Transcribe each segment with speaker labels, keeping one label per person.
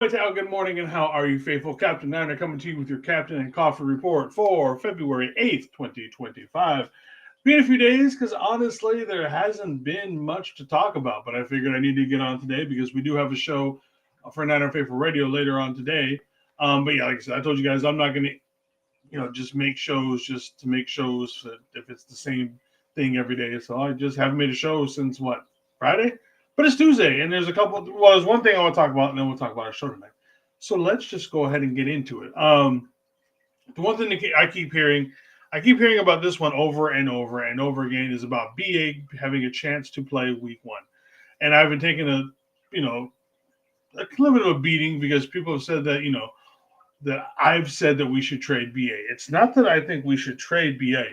Speaker 1: Good morning, and how are you, faithful? Captain Niner coming to you with your Captain and Coffee report for February 8th, 2025. Been a few days because honestly, there hasn't been much to talk about, but I figured I need to get on today because we do have a show for Niner Faithful Radio later on today. But yeah, like I said, I told you guys I'm not going to, just make shows just to make shows if it's the same thing every day. So I just haven't made a show since what, Friday? But it's Tuesday, and there's a couple. Well, there's one thing I want to talk about, and then we'll talk about our show tonight. So let's just go ahead and get into it. The one thing that I keep hearing about this one over and over and over again is about BA having a chance to play Week One, and I've been taking you know, a little bit of a beating because people have said that that I've said that we should trade BA. It's not that I think we should trade BA.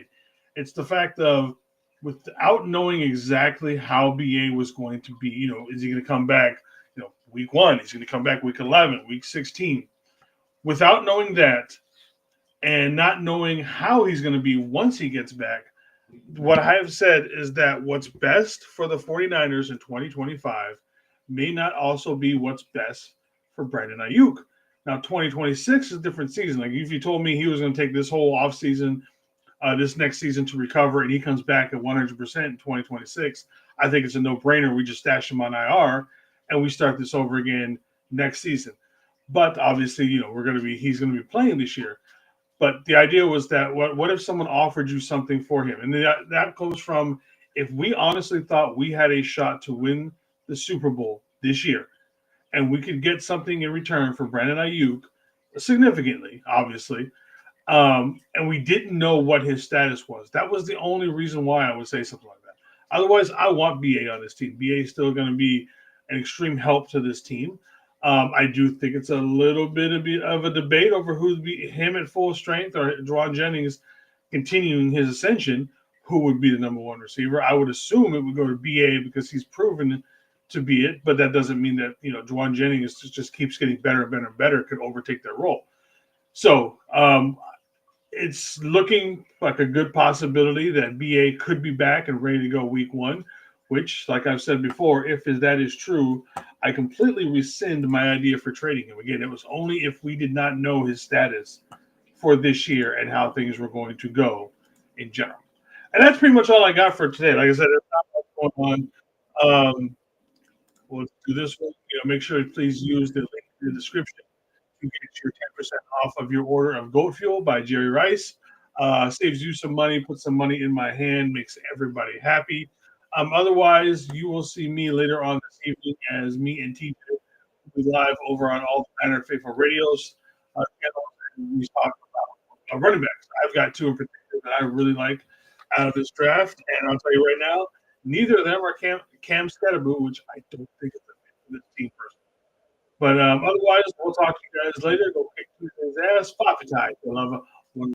Speaker 1: It's the fact of without knowing exactly how BA was going to be, is he going to come back, week one? He's going to come back week 11, week 16. Without knowing that and not knowing how he's going to be once he gets back, what I have said is that what's best for the 49ers in 2025 may not also be what's best for Brandon Ayuk. Now, 2026 is a different season. Like if you told me he was going to take this whole offseason, this next season to recover, and he comes back at 100% in 2026, I think it's a no-brainer. We just stash him on IR, and we start this over again next season. But obviously, he's going to be playing this year. But the idea was that what if someone offered you something for him? And that comes from if we honestly thought we had a shot to win the Super Bowl this year, and we could get something in return for Brandon Ayuk, significantly, obviously, and we didn't know what his status was. That was the only reason why I would say something like that. Otherwise, I want BA on this team. BA is still going to be an extreme help to this team. I do think it's a little bit of a debate over who'd be him at full strength or Juwan Jennings continuing his ascension. Who would be the number one receiver? I would assume it would go to BA because he's proven to be it, but that doesn't mean that Juwan Jennings just keeps getting better and better and better, could overtake that role. So it's looking like a good possibility that BA could be back and ready to go week one, which, like I've said before, if that is true, I completely rescind my idea for trading him. Again, it was only if we did not know his status for this year and how things were going to go in general. And that's pretty much all I got for today. Like I said, there's not much going on. We'll do this one. Make sure to please use the link in the description to get your 10% off of your order of goat fuel by Jerry Rice. Saves you some money, puts some money in my hand, makes everybody happy. Otherwise, you will see me later on this evening as me and TJ will be live over on all the Niner Faithful Radios channels, and we talk about running backs. I've got two in particular that I really like out of this draft, and I'll tell you right now, neither of them are Cam Scatterboo, which I don't think is a fit for this team personally. But otherwise, we'll talk to you guys later. Go kick Tuesday's ass. Pop it tight. I love